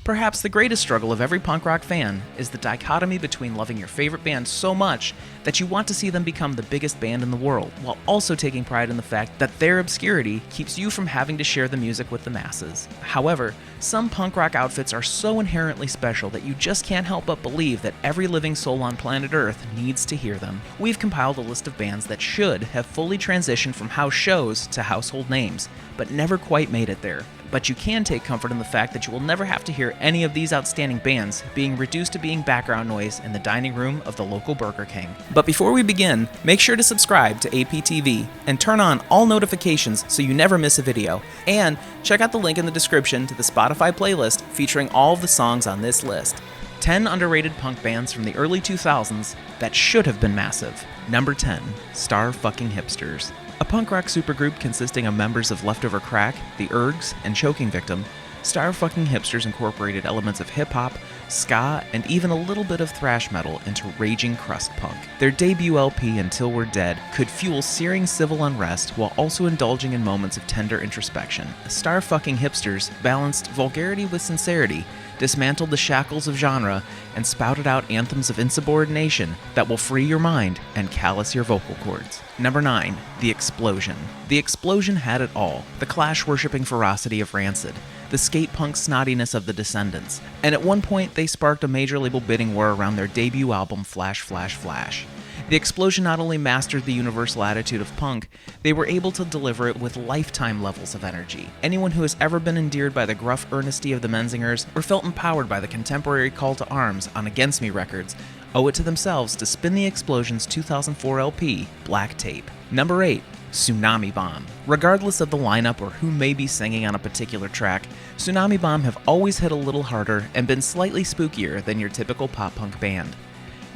Perhaps the greatest struggle of every punk rock fan is the dichotomy between loving your favorite band so much that you want to see them become the biggest band in the world, while also taking pride in the fact that their obscurity keeps you from having to share the music with the masses. However, some punk rock outfits are so inherently special that you just can't help but believe that every living soul on planet Earth needs to hear them. We've compiled a list of bands that should have fully transitioned from house shows to household names, but never quite made it there. But you can take comfort in the fact that you will never have to hear any of these outstanding bands being reduced to being background noise in the dining room of the local Burger King. But before we begin, make sure to subscribe to APTV and turn on all notifications so you never miss a video. And check out the link in the description to the Spotify playlist featuring all of the songs on this list. 10 underrated punk bands from the early 2000s that should have been massive. Number 10, Star Fucking Hipsters. A punk rock supergroup consisting of members of Leftover Crack, the Ergs, and Choking Victim, Star Fucking Hipsters incorporated elements of hip-hop, ska, and even a little bit of thrash metal into raging crust punk. Their debut LP, Until We're Dead, could fuel searing civil unrest while also indulging in moments of tender introspection. Star Fucking Hipsters balanced vulgarity with sincerity, dismantled the shackles of genre, and spouted out anthems of insubordination that will free your mind and callous your vocal cords. Number 9, The Explosion. The Explosion had it all. The Clash-worshipping ferocity of Rancid, the skate punk snottiness of the Descendants, and at one point they sparked a major label bidding war around their debut album Flash Flash Flash. The Explosion not only mastered the universal attitude of punk, they were able to deliver it with lifetime levels of energy. Anyone who has ever been endeared by the gruff earnesty of the Menzingers or felt empowered by the contemporary call to arms on Against Me records owe it to themselves to spin the Explosion's 2004 LP, Black Tape. Number 8, Tsunami Bomb. Regardless of the lineup or who may be singing on a particular track, Tsunami Bomb have always hit a little harder and been slightly spookier than your typical pop-punk band.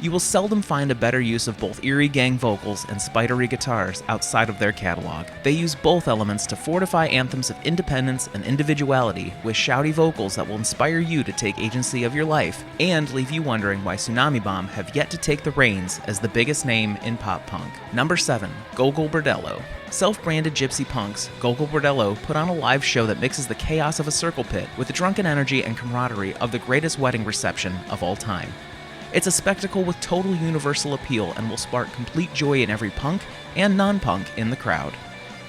You will seldom find a better use of both eerie gang vocals and spidery guitars outside of their catalog. They use both elements to fortify anthems of independence and individuality with shouty vocals that will inspire you to take agency of your life and leave you wondering why Tsunami Bomb have yet to take the reins as the biggest name in pop punk. Number 7, Gogol Bordello. Self-branded gypsy punks, Gogol Bordello put on a live show that mixes the chaos of a circle pit with the drunken energy and camaraderie of the greatest wedding reception of all time. It's a spectacle with total universal appeal and will spark complete joy in every punk and non-punk in the crowd.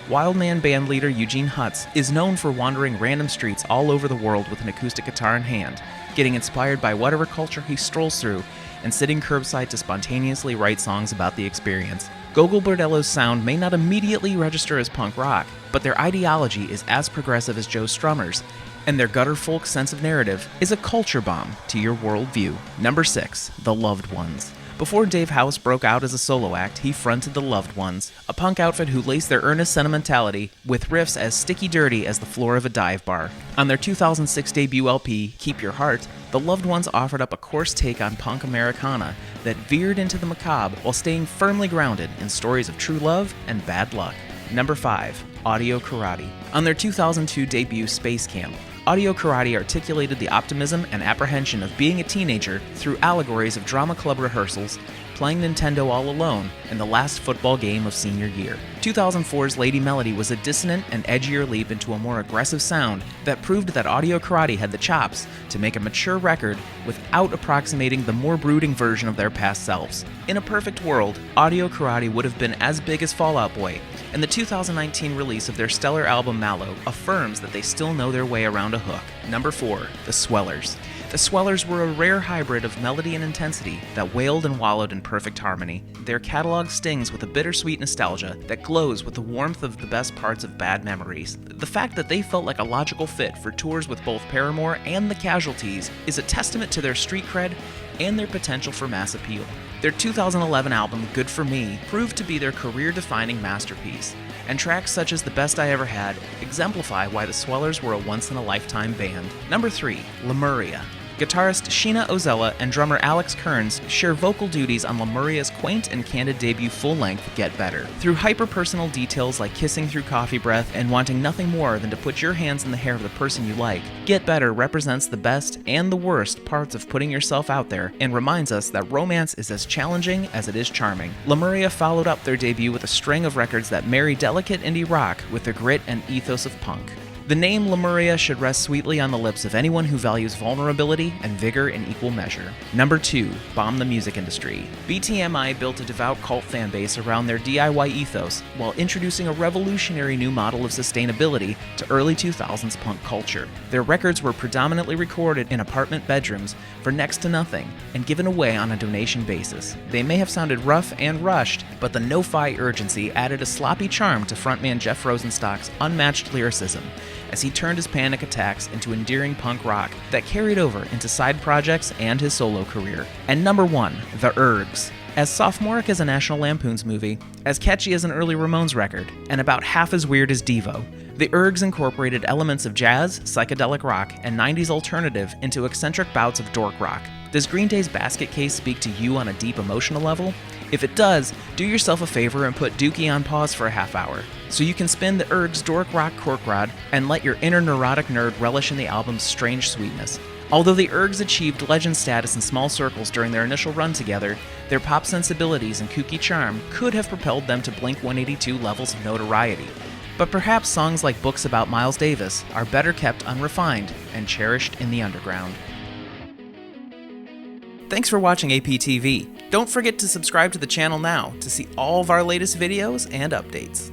Wildman bandleader Eugene Hutz is known for wandering random streets all over the world with an acoustic guitar in hand, getting inspired by whatever culture he strolls through, and sitting curbside to spontaneously write songs about the experience. Gogol Bordello's sound may not immediately register as punk rock, but their ideology is as progressive as Joe Strummer's, and their gutter folk sense of narrative is a culture bomb to your worldview. Number 6, The Loved Ones. Before Dave House broke out as a solo act, he fronted The Loved Ones, a punk outfit who laced their earnest sentimentality with riffs as sticky dirty as the floor of a dive bar. On their 2006 debut LP, Keep Your Heart, The Loved Ones offered up a coarse take on punk Americana that veered into the macabre while staying firmly grounded in stories of true love and bad luck. Number 5, Audio Karate. On their 2002 debut, Space Camp, Audio Karate articulated the optimism and apprehension of being a teenager through allegories of drama club rehearsals, playing Nintendo all alone, and the last football game of senior year. 2004's Lady Melody was a dissonant and edgier leap into a more aggressive sound that proved that Audio Karate had the chops to make a mature record without approximating the more brooding version of their past selves. In a perfect world, Audio Karate would have been as big as Fall Out Boy, and the 2019 release of their stellar album Mallow affirms that they still know their way around a hook. Number 4, The Swellers. The Swellers were a rare hybrid of melody and intensity that wailed and wallowed in perfect harmony. Their catalog stings with a bittersweet nostalgia that glows with the warmth of the best parts of bad memories. The fact that they felt like a logical fit for tours with both Paramore and The Casualties is a testament to their street cred and their potential for mass appeal. Their 2011 album, Good For Me, proved to be their career-defining masterpiece, and tracks such as The Best I Ever Had exemplify why the Swellers were a once-in-a-lifetime band. Number 3, Lemuria. Guitarist Sheena Ozella and drummer Alex Kearns share vocal duties on Lemuria's quaint and candid debut full-length Get Better. Through hyper-personal details like kissing through coffee breath and wanting nothing more than to put your hands in the hair of the person you like, Get Better represents the best and the worst parts of putting yourself out there and reminds us that romance is as challenging as it is charming. Lemuria followed up their debut with a string of records that marry delicate indie rock with the grit and ethos of punk. The name Lemuria should rest sweetly on the lips of anyone who values vulnerability and vigor in equal measure. Number 2. Bomb the music industry. BTMI built a devout cult fan base around their DIY ethos while introducing a revolutionary new model of sustainability to early 2000s punk culture. Their records were predominantly recorded in apartment bedrooms for next to nothing and given away on a donation basis. They may have sounded rough and rushed, but the no-fi urgency added a sloppy charm to frontman Jeff Rosenstock's unmatched lyricism as he turned his panic attacks into endearing punk rock that carried over into side projects and his solo career. And number 1, the Ergs. As sophomoric as a National Lampoon's movie, as catchy as an early Ramones record, and about half as weird as Devo, the Ergs incorporated elements of jazz, psychedelic rock, and 90s alternative into eccentric bouts of dork rock. Does Green Day's Basket Case speak to you on a deep emotional level? If it does, do yourself a favor and put Dookie on pause for a half hour, so you can spin the Ergs dork rock cork rod and let your inner neurotic nerd relish in the album's strange sweetness. Although the Ergs achieved legend status in small circles during their initial run together, their pop sensibilities and kooky charm could have propelled them to Blink-182 levels of notoriety. But perhaps songs like Books About Miles Davis are better kept unrefined and cherished in the underground. Thanks for watching APTV. Don't forget to subscribe to the channel now to see all of our latest videos and updates.